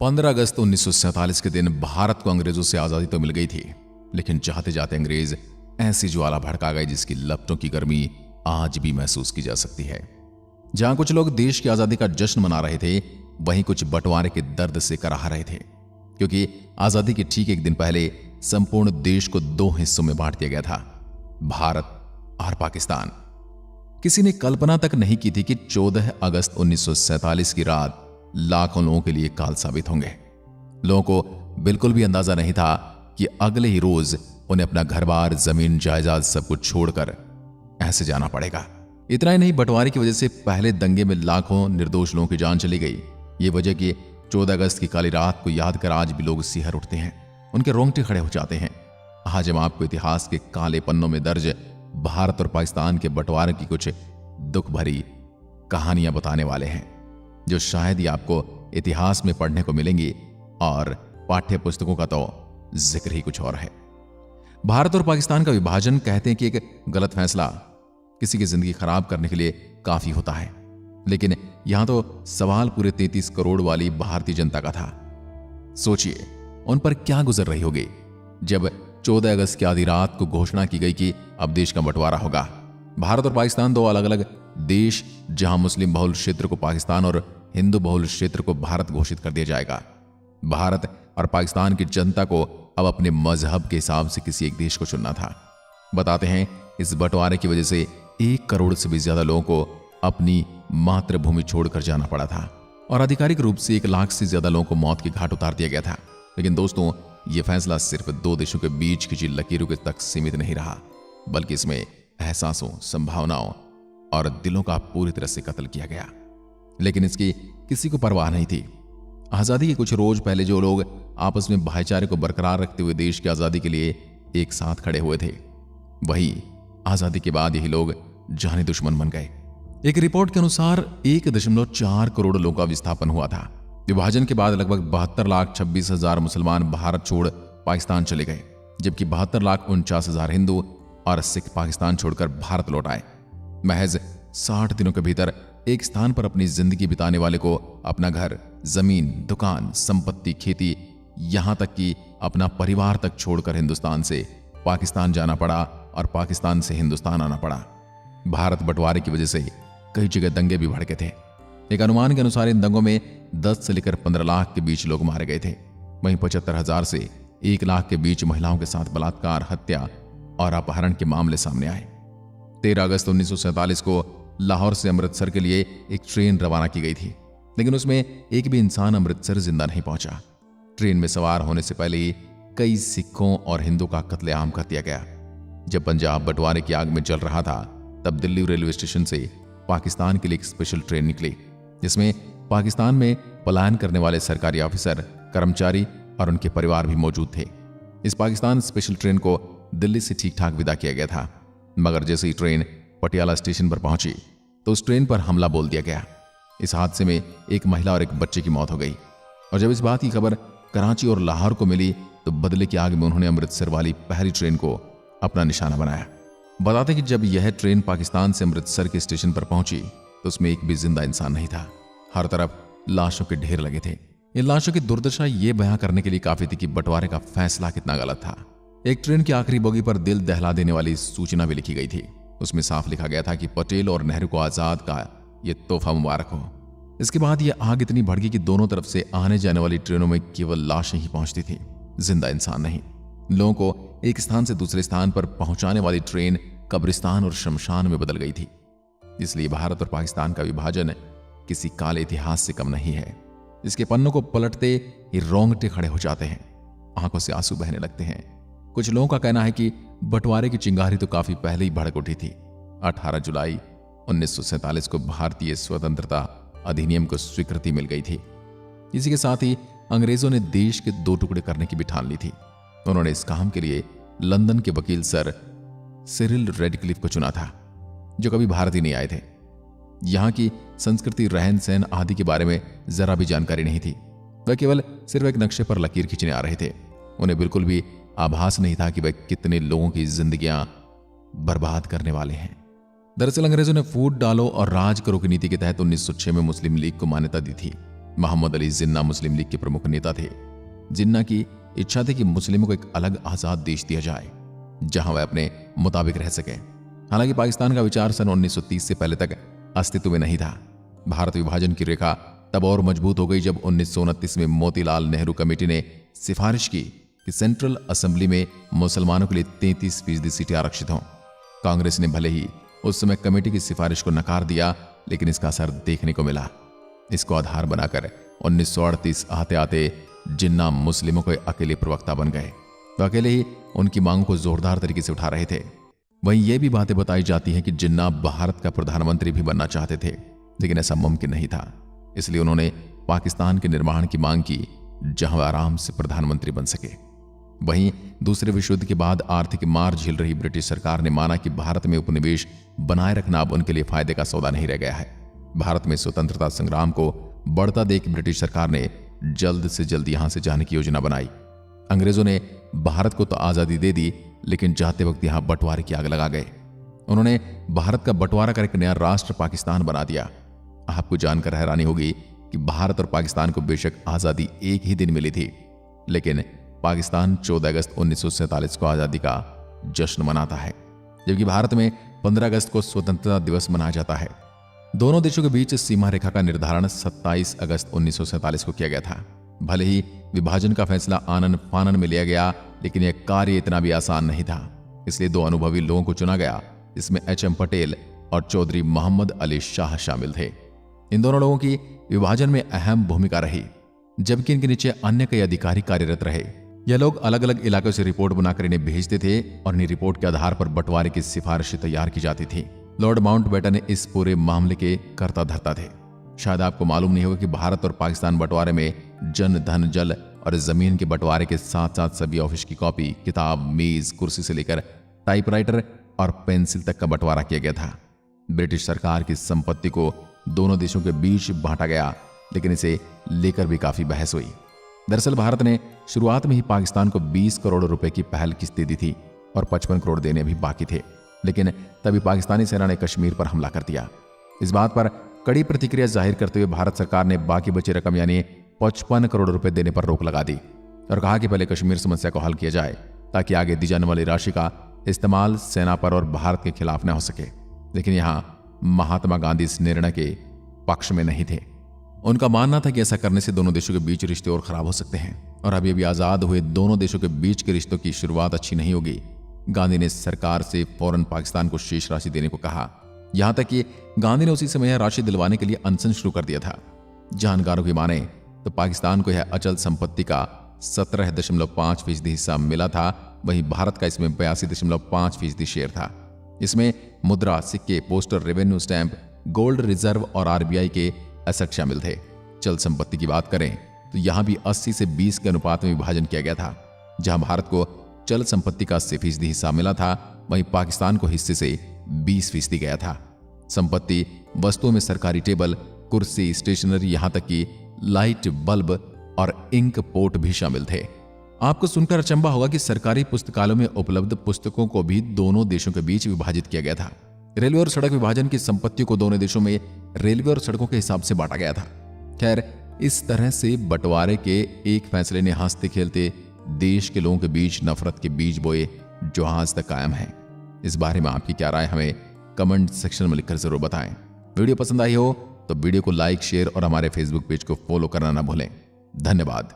15 अगस्त 1947 के दिन भारत को अंग्रेजों से आजादी तो मिल गई थी, लेकिन चाहते जाते अंग्रेज ऐसी ज्वाला भड़का गए जिसकी लपटों की गर्मी आज भी महसूस की जा सकती है। जहां कुछ लोग देश की आजादी का जश्न मना रहे थे, वहीं कुछ बंटवारे के दर्द से कराह रहे थे, क्योंकि आजादी के ठीक एक दिन पहले संपूर्ण देश को दो हिस्सों में बांट दिया गया था, भारत और पाकिस्तान। किसी ने कल्पना तक नहीं की थी कि 14 अगस्त 1947 की रात लाखों लोगों के लिए काल साबित होंगे। लोगों को बिल्कुल भी अंदाजा नहीं था कि अगले ही रोज उन्हें अपना घर-बार, जमीन, जायदाद सब कुछ छोड़कर ऐसे जाना पड़ेगा। इतना ही नहीं, बंटवारे की वजह से पहले दंगे में लाखों निर्दोष लोगों की जान चली गई। ये वजह कि 14 अगस्त की काली रात को याद कर आज भी लोग सिहर उठते हैं, उनके रोंगटे खड़े हो जाते हैं। आज हम आपको इतिहास के काले पन्नों में दर्ज भारत और पाकिस्तान के बंटवारे की कुछ दुख भरी कहानियां बताने वाले हैं, जो शायद ही आपको इतिहास में पढ़ने को मिलेंगी, और पाठ्य पुस्तकों का तो जिक्र ही कुछ और है। भारत और पाकिस्तान का विभाजन कहते हैं कि एक गलत फैसला किसी की जिंदगी खराब करने के लिए काफी होता है, लेकिन यहां तो सवाल पूरे 33 करोड़ वाली भारतीय जनता का था। सोचिए उन पर क्या गुजर रही होगी जब 14 अगस्त की आधी रात को घोषणा की गई कि अब देश का बंटवारा होगा। भारत और पाकिस्तान दो अलग अलग देश, जहां मुस्लिम बहुल क्षेत्र को पाकिस्तान और हिंदू बहुल क्षेत्र को भारत घोषित कर दिया जाएगा। भारत और पाकिस्तान की जनता को अब अपने मजहब के हिसाब से किसी एक देश को चुनना था। बताते हैं इस बंटवारे की वजह से 1 करोड़ से भी ज्यादा लोगों को अपनी मातृभूमि छोड़कर जाना पड़ा था, और आधिकारिक रूप से 1 लाख से ज्यादा लोगों को मौत के घाट उतार दिया गया था। लेकिन दोस्तों, यह फैसला सिर्फ 2 देशों के बीच खिंची लकीरों के तक सीमित नहीं रहा, बल्कि इसमें एहसासों, संभावनाओं और दिलों का पूरी तरह से कत्ल किया गया। लेकिन इसकी किसी को परवाह नहीं थी। आजादी के कुछ रोज पहले जो लोग आपस में भाईचारे को बरकरार रखते हुए देश की आजादी के लिए एक साथ खड़े हुए थे, वही आजादी के बाद यही लोग जाने दुश्मन बन गए। एक रिपोर्ट के अनुसार 1.4 करोड़ लोगों का विस्थापन हुआ था। विभाजन के बाद लगभग 72,26,000 मुसलमान भारत छोड़ पाकिस्तान चले गए, जबकि 72,49,000 हिंदू और सिख पाकिस्तान छोड़कर भारत लौट आए। महज 60 दिनों के भीतर एक स्थान पर अपनी जिंदगी बिताने वाले को अपना घर, जमीन, दुकान, संपत्ति, खेती, यहां तक कि अपना परिवार तक छोड़कर हिंदुस्तान से पाकिस्तान जाना पड़ा और पाकिस्तान से हिंदुस्तान आना पड़ा। भारत बंटवारे की वजह से कई जगह दंगे भी भड़के थे। एक अनुमान के अनुसार इन दंगों में 10 से लेकर 15 लाख के बीच लोग मारे गए थे। वहीं 75,000 से 1 लाख के बीच महिलाओं के साथ बलात्कार, हत्या और अपहरण के मामले सामने आए। 13 अगस्त 1947 को लाहौर से अमृतसर के लिए एक ट्रेन रवाना की गई थी, लेकिन उसमें एक भी इंसान अमृतसर जिंदा नहीं पहुंचा। ट्रेन में सवार होने से पहले ही कई सिखों और हिंदू का कत्लेआम कर दिया गया। जब पंजाब बंटवारे की आग में जल रहा था, तब दिल्ली रेलवे स्टेशन से पाकिस्तान के लिए एक स्पेशल ट्रेन निकली, जिसमें पाकिस्तान में पलायन करने वाले सरकारी ऑफिसर, कर्मचारी और उनके परिवार भी मौजूद थे। इस पाकिस्तान स्पेशल ट्रेन को दिल्ली से ठीक ठाक विदा किया गया था, मगर जैसे ही ट्रेन पटियाला स्टेशन पर पहुंची तो उस ट्रेन पर हमला बोल दिया गया। इस हादसे में एक महिला और एक बच्चे की मौत हो गई, और जब इस बात की खबर कराची और लाहौर को मिली तो बदले की आग में उन्होंने अमृतसर वाली पहली ट्रेन को अपना निशाना बनाया। बताते कि जब यह ट्रेन पाकिस्तान से अमृतसर के स्टेशन पर पहुंची तो उसमें एक भी जिंदा इंसान नहीं था। हर तरफ लाशों के ढेर लगे थे। इन लाशों की दुर्दशा ये बयां करने के लिए काफी थी कि बंटवारे का फैसला कितना गलत था। एक ट्रेन की आखिरी बोगी पर दिल दहला देने वाली सूचना भी लिखी गई थी। उसमें साफ लिखा गया था कि पटेल और नेहरू को आजाद का ये तोहफा मुबारक हो। इसके बाद यह आग इतनी भड़की कि दोनों तरफ से आने जाने वाली ट्रेनों में केवल लाशें ही पहुंचती थी, जिंदा इंसान नहीं। लोगों को एक स्थान से दूसरे स्थान पर पहुंचाने वाली ट्रेन कब्रिस्तान और शमशान में बदल गई थी। इसलिए भारत और पाकिस्तान का विभाजन किसी काले इतिहास से कम नहीं है। इसके पन्नों को पलटते ही रोंगटे खड़े हो जाते हैं, आंखों से आंसू बहने लगते हैं। कुछ लोगों का कहना है कि बंटवारे की चिंगारी तो काफी पहले ही भड़क उठी थी। 18 जुलाई 1947 को भारतीय स्वतंत्रता अधिनियम को स्वीकृति मिल गई थी। इसी के साथ ही अंग्रेजों ने देश के 2 टुकड़े करने की भी ठान ली थी। उन्होंने इस काम के लिए लंदन के वकील सर सिरिल रेडक्लिफ को चुना था, जो कभी भारत ही नहीं आए थे। यहां की संस्कृति, रहन सहन आदि के बारे में जरा भी जानकारी नहीं थी। वह केवल सिर्फ एक नक्शे पर लकीर खींचने आ रहे थे। उन्हें बिल्कुल भी आभास नहीं था कि वह कितने लोगों की जिंदगियां बर्बाद करने वाले हैं। दरअसल अंग्रेजों ने फूट डालो और राज करो की नीति के तहत 1906 में मुस्लिम लीग को मान्यता दी थी। मोहम्मद अली जिन्ना मुस्लिम लीग के प्रमुख नेता थे। जिन्ना की इच्छा थी कि मुस्लिमों को एक अलग आजाद देश दिया जाए जहां वह अपने मुताबिक रह सके। हालांकि पाकिस्तान का विचार सन 1930 से पहले तक अस्तित्व में नहीं था। भारत विभाजन की रेखा तब और मजबूत हो गई जब 1929 में मोतीलाल नेहरू कमेटी ने सिफारिश की कि सेंट्रल असेंबली में मुसलमानों के लिए 33% सीटें आरक्षित हों। कांग्रेस ने भले ही उस समय कमेटी की सिफारिश को नकार दिया, लेकिन इसका असर देखने को मिला। इसको आधार बनाकर 1938 आते आते जिन्ना मुस्लिमों के अकेले प्रवक्ता बन गए। तो अकेले ही उनकी मांगों को जोरदार तरीके से उठा रहे थे। वहीं ये भी बातें बताई जाती हैं कि जिन्ना भारत का प्रधानमंत्री भी बनना चाहते थे, लेकिन ऐसा मुमकिन नहीं था। इसलिए उन्होंने पाकिस्तान के निर्माण की मांग की जहां वह आराम से प्रधानमंत्री बन सके। वहीं दूसरे विश्व युद्ध के बाद आर्थिक मार झेल रही ब्रिटिश सरकार ने माना कि भारत में उपनिवेश बनाए रखना अब उनके लिए फायदे का सौदा नहीं रह गया है। भारत में स्वतंत्रता संग्राम को बढ़ता देख ब्रिटिश सरकार ने जल्द से जल्द यहां से जाने की योजना बनाई। अंग्रेजों ने भारत को तो आजादी दे दी, लेकिन जाते वक्त यहां बंटवारे की आग लगा गए। उन्होंने भारत का बंटवारा कर एक नया राष्ट्र पाकिस्तान बना दिया। आपको जानकर हैरानी होगी कि भारत और पाकिस्तान को बेशक आजादी एक ही दिन मिली थी, लेकिन पाकिस्तान 14 अगस्त 1947 को आजादी का जश्न मनाता है, जबकि भारत में 15 अगस्त को स्वतंत्रता दिवस मनाया जाता है। दोनों देशों के बीच सीमा रेखा का निर्धारण 27 अगस्त 1947 को किया गया था। भले ही विभाजन का फैसला आनन फानन में लिया गया, लेकिन यह कार्य इतना भी आसान नहीं था। इसलिए दो अनुभवी लोगों को चुना गया, जिसमें एच.एम. पटेल और चौधरी मोहम्मद अली शाह शामिल थे। इन दोनों लोगों की विभाजन में अहम भूमिका रही, जबकि इनके नीचे अन्य कई अधिकारी कार्यरत रहे। यह लोग अलग अलग इलाकों से रिपोर्ट बनाकर इन्हें भेजते थे और इन्हीं रिपोर्ट के आधार पर बंटवारे की सिफारिशें तैयार की जाती थी। लॉर्ड माउंटबेटन इस पूरे मामले के कर्ता धर्ता थे। शायद आपको मालूम नहीं होगा कि भारत और पाकिस्तान बंटवारे में जन धन जल और जमीन के बंटवारे के साथ साथ सभी ऑफिस की कॉपी, किताब, मेज, कुर्सी से लेकर टाइपराइटर और पेंसिल तक का बंटवारा किया गया था। ब्रिटिश सरकार की संपत्ति को दोनों देशों के बीच बांटा गया, लेकिन इसे लेकर भी काफी बहस हुई। दरअसल भारत ने शुरुआत में ही पाकिस्तान को 20 करोड़ रुपए की पहल किस्त दी थी और 55 करोड़ देने भी बाकी थे, लेकिन तभी पाकिस्तानी सेना ने कश्मीर पर हमला कर दिया। इस बात पर कड़ी प्रतिक्रिया जाहिर करते हुए भारत सरकार ने बाकी बची रकम यानी 55 करोड़ रुपए देने पर रोक लगा दी और कहा कि पहले कश्मीर समस्या को हल किया जाए, ताकि आगे दी जाने वाली राशि का इस्तेमाल सेना पर और भारत के खिलाफ न हो सके। लेकिन यहां महात्मा गांधी इस निर्णय के पक्ष में नहीं थे। उनका मानना था कि ऐसा करने से दोनों देशों के बीच रिश्ते और खराब हो सकते हैं और अभी अभी आजाद हुए दोनों देशों के बीच के रिश्तों की शुरुआत अच्छी नहीं होगी। गांधी ने सरकार से फौरन पाकिस्तान को शेष राशि देने को कहा। यहां तक कि गांधी ने उसी समय यह राशि दिलवाने के लिए अनशन शुरू कर दिया था। जानकारों की माने तो पाकिस्तान को यह अचल संपत्ति का 17.5% हिस्सा मिला था, वहीं भारत का इसमें 82.5% शेयर था। इसमें मुद्रा, सिक्के, poster, revenue stamp, gold reserve और आरबीआई के एसेट शामिल थे। चल संपत्ति की बात करें तो यहां भी 80 से 20 के अनुपात में विभाजन किया गया था। जहां भारत को चल संपत्ति का 80% हिस्सा मिला था, वहीं पाकिस्तान को हिस्से से 20% गया था। संपत्ति वस्तुओं में सरकारी टेबल, कुर्सी, स्टेशनरी, यहां तक कि लाइट बल्ब और इंक पोर्ट भी शामिल थे। आपको सुनकर अचंभा होगा कि सरकारी पुस्तकालयों में उपलब्ध पुस्तकों को भी दोनों देशों के बीच विभाजित किया गया था। रेलवे और सड़क विभाजन की संपत्तियों को दोनों देशों में रेलवे और सड़कों के हिसाब से बांटा गया था। खैर, इस तरह से बंटवारे के एक फैसले ने हंसते खेलते देश के लोगों के बीच नफरत के बीज बोए, जो आज तक कायम है। इस बारे में आपकी क्या राय हमें कमेंट सेक्शन में लिखकर जरूर बताएं। वीडियो पसंद आई हो तो वीडियो को लाइक, शेयर और हमारे फेसबुक पेज को फॉलो करना ना भूलें। धन्यवाद।